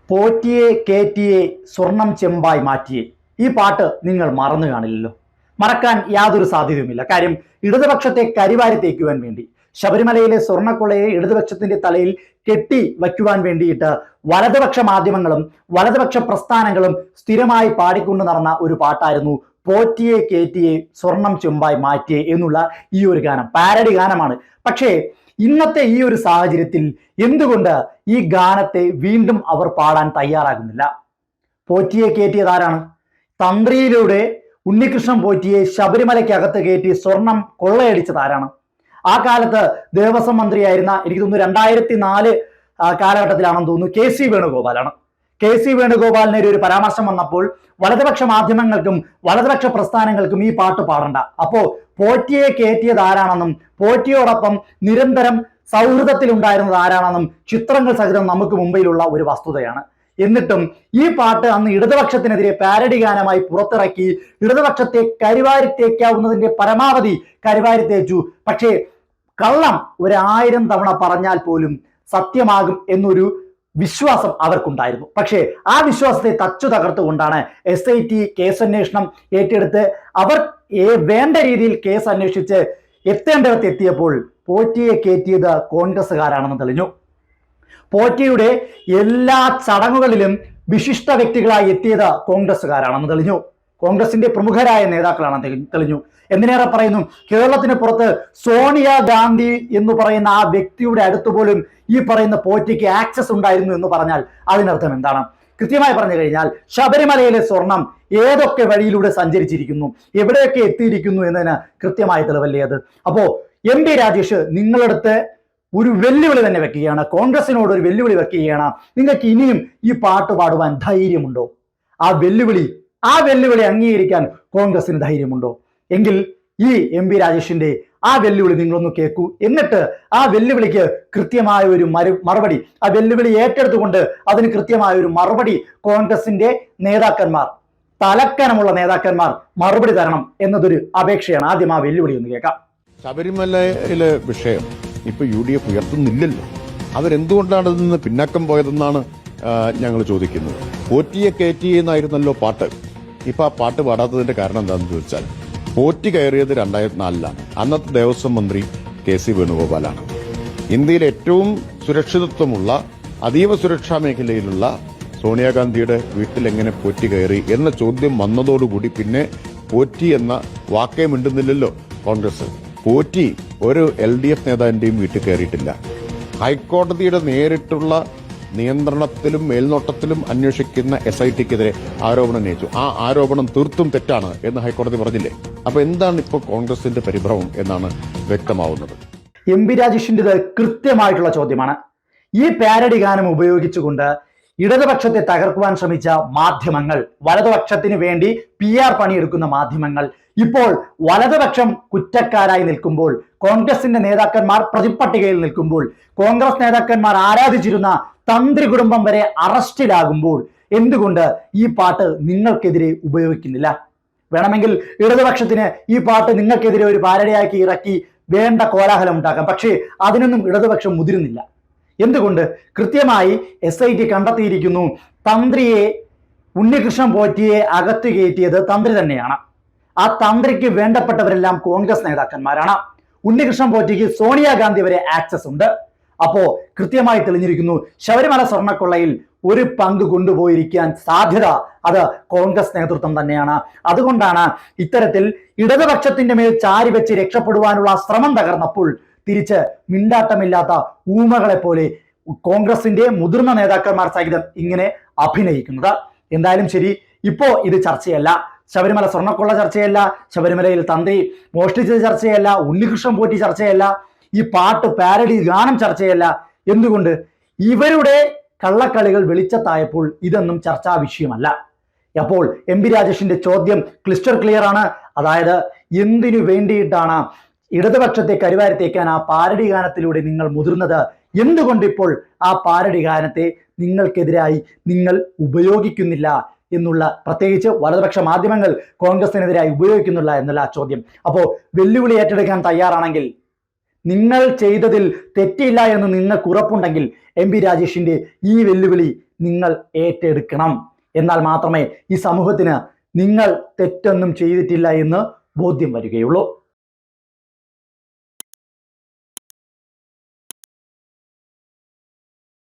പോറ്റിയെ കേറ്റിയെ സ്വർണം ചെമ്പായി മാറ്റിയെ. ഈ പാട്ട് നിങ്ങൾ മറന്നു കാണില്ലല്ലോ. മറക്കാൻ യാതൊരു സാധ്യതയുമില്ല. കാര്യം ഇടതുപക്ഷത്തെ കരിവാരി തേക്കുവാൻ വേണ്ടി, ശബരിമലയിലെ സ്വർണ്ണക്കൊള്ളയെ ഇടതുപക്ഷത്തിന്റെ തലയിൽ കെട്ടി വയ്ക്കുവാൻ വേണ്ടിയിട്ട് വലതുപക്ഷ മാധ്യമങ്ങളും വലതുപക്ഷ പ്രസ്ഥാനങ്ങളും സ്ഥിരമായി പാടിക്കൊണ്ട് നടന്ന ഒരു പാട്ടായിരുന്നു പോറ്റിയെ കേറ്റിയെ സ്വർണം ചെമ്പായി മാറ്റിയെ എന്നുള്ള ഈ ഒരു ഗാനം. പാരഡി ഗാനമാണ്. പക്ഷേ ഇന്നത്തെ ഈ ഒരു സാഹചര്യത്തിൽ എന്തുകൊണ്ട് ഈ ഗാനത്തെ വീണ്ടും അവർ പാടാൻ തയ്യാറാകുന്നില്ല? പോറ്റിയെ കയറ്റിയത് ആരാണ്? തന്ത്രിയിലൂടെ ഉണ്ണികൃഷ്ണൻ പോറ്റിയെ ശബരിമലയ്ക്കകത്ത് കയറ്റി സ്വർണം കൊള്ളയടിച്ചത് ആരാണ്? ആ കാലത്ത് ദേവസ്വം മന്ത്രിയായിരുന്ന, എനിക്ക് തോന്നുന്നു 2004 കാലഘട്ടത്തിലാണെന്ന് തോന്നുന്നു, കെ.സി. വേണുഗോപാലാണ്. കെ.സി. വേണുഗോപാലിനെതിരെ ഒരു പരാമർശം വന്നപ്പോൾ വലതുപക്ഷ മാധ്യമങ്ങൾക്കും വലതുപക്ഷ പ്രസ്ഥാനങ്ങൾക്കും ഈ പാട്ട് പാടണ്ട, അപ്പോ പോറ്റിയെ കയറ്റിയത് ആരാണെന്നും പോറ്റിയോടൊപ്പം നിരന്തരം സൗഹൃദത്തിലുണ്ടായിരുന്നത് ആരാണെന്നും ചിത്രങ്ങൾ സഹിതം നമുക്ക് മുമ്പിലുള്ള ഒരു വസ്തുതയാണ്. എന്നിട്ടും ഈ പാട്ട് അന്ന് ഇടതുപക്ഷത്തിനെതിരെ പാരഡി ഗാനമായി പുറത്തിറക്കി ഇടതുപക്ഷത്തെ കരിവാരിത്തേക്കാവുന്നതിന്റെ പരമാവധി കരിവാരിത്തേച്ചു. പക്ഷേ കള്ളം 1000 തവണ പറഞ്ഞാൽ പോലും സത്യമാകും എന്നൊരു വിശ്വാസം അവർക്കുണ്ടായിരുന്നു. പക്ഷേ ആ വിശ്വാസത്തെ തച്ചു തകർത്തുകൊണ്ടാണ് SIT കേസന്വേഷണം ഏറ്റെടുത്ത് അവർ വേണ്ട രീതിയിൽ കേസ് അന്വേഷിച്ച് എത്തേണ്ടവർക്ക് എത്തിയപ്പോൾ പോറ്റിയെ കയറ്റിയത് കോൺഗ്രസ്സുകാരാണെന്ന് തെളിഞ്ഞു. പോറ്റിയുടെ എല്ലാ ചടങ്ങുകളിലും വിശിഷ്ട വ്യക്തികളായി എത്തിയത് കോൺഗ്രസ്സുകാരാണെന്ന് തെളിഞ്ഞു. കോൺഗ്രസിന്റെ പ്രമുഖരായ നേതാക്കളാണെന്ന് തെളിഞ്ഞു. എന്തിനേറെ പറയുന്നു, കേരളത്തിന് പുറത്ത് സോണിയാഗാന്ധി എന്ന് പറയുന്ന ആ വ്യക്തിയുടെ അടുത്ത് പോലും ഈ പറയുന്ന പോറ്റിക്ക് ആക്സസ് ഉണ്ടായിരുന്നു എന്ന് പറഞ്ഞാൽ അതിനർത്ഥം എന്താണ്? കൃത്യമായി പറഞ്ഞു കഴിഞ്ഞാൽ ശബരിമലയിലെ സ്വർണം ഏതൊക്കെ വഴിയിലൂടെ സഞ്ചരിച്ചിരിക്കുന്നു, എവിടെയൊക്കെ എത്തിയിരിക്കുന്നു എന്നതിന് കൃത്യമായ തെളിവല്ലേ അത്? അപ്പോ MP രാജേഷ് നിങ്ങളടുത്ത് ഒരു വെല്ലുവിളി തന്നെ വെക്കുകയാണ്, കോൺഗ്രസിനോട് ഒരു വെല്ലുവിളി വെക്കുകയാണ്. നിങ്ങൾക്ക് ഇനിയും ഈ പാട്ട് പാടുവാൻ ധൈര്യമുണ്ടോ? ആ വെല്ലുവിളി അംഗീകരിക്കാൻ കോൺഗ്രസിന് ധൈര്യമുണ്ടോ? എങ്കിൽ ഈ MP രാജേഷിന്റെ ആ വെല്ലുവിളി നിങ്ങളൊന്ന് കേൾക്കൂ. എന്നിട്ട് ആ വെല്ലുവിളിക്ക് കൃത്യമായ ഒരു മറുപടി, ആ വെല്ലുവിളി ഏറ്റെടുത്തുകൊണ്ട് അതിന് കൃത്യമായ ഒരു മറുപടി കോൺഗ്രസിന്റെ നേതാക്കന്മാർ, തലക്കനമുള്ള നേതാക്കന്മാർ മറുപടി തരണം എന്നതൊരു അപേക്ഷയാണ്. ആദ്യം ആ വെല്ലുവിളി ഒന്ന് കേൾക്കാം. ശബരിമലയിലെ വിഷയം ഇപ്പൊ UDF ഉയർത്തുന്നില്ലല്ലോ. അവരെന്തുകൊണ്ടാണ് ഇതിൽ പിന്നാക്കം പോയതെന്നാണ് ഞങ്ങൾ ചോദിക്കുന്നത്. പോറ്റിയെ കയറ്റിയെ എന്നായിരുന്നല്ലോ പാട്ട്. ഇപ്പൊ ആ പാട്ട് പാടാത്തതിന്റെ കാരണം എന്താണെന്ന് ചോദിച്ചാൽ, പോറ്റി കയറിയത് 2004 അന്നത്തെ ദേവസ്വം മന്ത്രി കെ.സി. വേണുഗോപാലാണ്. ഇന്ത്യയിൽ ഏറ്റവും സുരക്ഷിതത്വമുള്ള അതീവ സുരക്ഷാ മേഖലയിലുള്ള സോണിയാഗാന്ധിയുടെ വീട്ടിൽ എങ്ങനെ പോറ്റി കയറി എന്ന ചോദ്യം വന്നതോടുകൂടി പിന്നെ പോറ്റി എന്ന വാക്കേ മിണ്ടുന്നില്ലല്ലോ കോൺഗ്രസ്. പോറ്റി ഒരു LDF നേതാവിന്റെയും വീട്ടിൽ കയറിയിട്ടില്ല. ഹൈക്കോടതിയുടെ നേരിട്ടുള്ള നിയന്ത്രണത്തിലും മേൽനോട്ടത്തിലും അന്വേഷിക്കുന്ന SITക്കെതിരെ ആരോപണം ഉന്നയിച്ചു. ആ ആരോപണം തീർത്തും തെറ്റാണ് എന്ന് ഹൈക്കോടതി പറഞ്ഞില്ലേ? അപ്പൊ എന്താണ് ഇപ്പോൾ കോൺഗ്രസിന്റെ പരിഭ്രമം എന്നാണ് വ്യക്തമാവുന്നത്. MP രാജേഷിൻ്റെത് കൃത്യമായിട്ടുള്ള ചോദ്യമാണ്. ഈ പാരഡി ഗാനം ഉപയോഗിച്ചുകൊണ്ട് ഇടതുപക്ഷത്തെ തകർക്കുവാൻ ശ്രമിച്ച മാധ്യമങ്ങൾ, വലതുപക്ഷത്തിന് വേണ്ടി PR പണിയെടുക്കുന്ന മാധ്യമങ്ങൾ ഇപ്പോൾ വലതുപക്ഷം കുറ്റക്കാരായി നിൽക്കുമ്പോൾ, കോൺഗ്രസിന്റെ നേതാക്കന്മാർ പ്രതിപ്പട്ടികയിൽ നിൽക്കുമ്പോൾ, കോൺഗ്രസ് നേതാക്കന്മാർ ആരാധിച്ചിരുന്ന തന്ത്രി കുടുംബം വരെ അറസ്റ്റിലാകുമ്പോൾ എന്തുകൊണ്ട് ഈ പാട്ട് നിങ്ങൾക്കെതിരെ ഉപയോഗിക്കുന്നില്ല? വേണമെങ്കിൽ ഇടതുപക്ഷത്തിന് ഈ പാട്ട് നിങ്ങൾക്കെതിരെ ഒരു പാരഡിയാക്കി ഇറക്കി വേണ്ട കോലാഹലം ഉണ്ടാക്കാം. പക്ഷേ അതിനൊന്നും ഇടതുപക്ഷം മുതിരുന്നില്ല. എന്തുകൊണ്ട്? കൃത്യമായി SIT കണ്ടെത്തിയിരിക്കുന്നു, തന്ത്രിയെ, ഉണ്ണികൃഷ്ണൻ പോറ്റിയെ അകത്ത് കയറ്റിയത് തന്ത്രി തന്നെയാണ്. ആ തന്ത്രിക്ക് വേണ്ടപ്പെട്ടവരെല്ലാം കോൺഗ്രസ് നേതാക്കന്മാരാണ്. ഉണ്ണികൃഷ്ണൻ പോറ്റിക്ക് സോണിയാഗാന്ധി വരെ ആക്സസ് ഉണ്ട്. അപ്പോ കൃത്യമായി തെളിഞ്ഞിരിക്കുന്നു, ശബരിമല സ്വർണ്ണക്കൊള്ളയിൽ ഒരു പങ്ക് കൊണ്ടുപോയിരിക്കാൻ സാധ്യത അത് കോൺഗ്രസ് നേതൃത്വം തന്നെയാണ്. അതുകൊണ്ടാണ് ഇത്തരത്തിൽ ഇടതുപക്ഷത്തിന്റെ മേൽ ചാരി വെച്ച് രക്ഷപ്പെടുവാനുള്ള ശ്രമം തകർന്നപ്പോൾ തിരിച്ച് മിണ്ടാട്ടമില്ലാത്ത ഊമകളെ പോലെ കോൺഗ്രസിന്റെ മുതിർന്ന നേതാക്കന്മാർ സഹിതം ഇങ്ങനെ അഭിനയിക്കുന്നത്. എന്തായാലും ശരി, ഇപ്പോ ഇത് ചർച്ചയല്ല. ശബരിമല സ്വർണ്ണക്കൊള്ള ചർച്ചയല്ല, ശബരിമലയിൽ തന്ത്രി മോഷ്ടിച്ചത് ചർച്ചയല്ല, ഉണ്ണികൃഷ്ണൻ പോറ്റി ചർച്ചയല്ല, ഈ പാട്ട് പാരഡി ഗാനം ചർച്ചയല്ല. എന്തുകൊണ്ട്? ഇവരുടെ കള്ളക്കളികൾ വെളിച്ചത്തായപ്പോൾ ഇതൊന്നും ചർച്ചാ വിഷയമല്ല. അപ്പോൾ MP രാജേഷിന്റെ ചോദ്യം ക്ലിയർ ആണ്. അതായത് എന്തിനു വേണ്ടിയിട്ടാണ് ഇടതുപക്ഷത്തെ കരിവാരിത്തേക്കാൻ ആ പാരഡി ഗാനത്തിലൂടെ നിങ്ങൾ മുതിർന്നത്? എന്തുകൊണ്ട് ഇപ്പോൾ ആ പാരഡി ഗാനത്തെ നിങ്ങൾക്കെതിരായി നിങ്ങൾ ഉപയോഗിക്കുന്നില്ല എന്നുള്ള, പ്രത്യേകിച്ച് വലതുപക്ഷ മാധ്യമങ്ങൾ കോൺഗ്രസിനെതിരായി ഉപയോഗിക്കുന്നില്ല എന്നുള്ള ചോദ്യം. അപ്പോൾ വെല്ലുവിളി ഏറ്റെടുക്കാൻ തയ്യാറാണെങ്കിൽ, നിങ്ങൾ ചെയ്തതിൽ തെറ്റില്ല എന്ന് നിങ്ങൾക്ക് ഉറപ്പുണ്ടെങ്കിൽ MP രാജേഷിന്റെ ഈ വെല്ലുവിളി നിങ്ങൾ ഏറ്റെടുക്കണം. എന്നാൽ മാത്രമേ ഈ സമൂഹത്തിന് നിങ്ങൾ തെറ്റൊന്നും ചെയ്തിട്ടില്ല എന്ന് ബോധ്യം വരികയുള്ളൂ.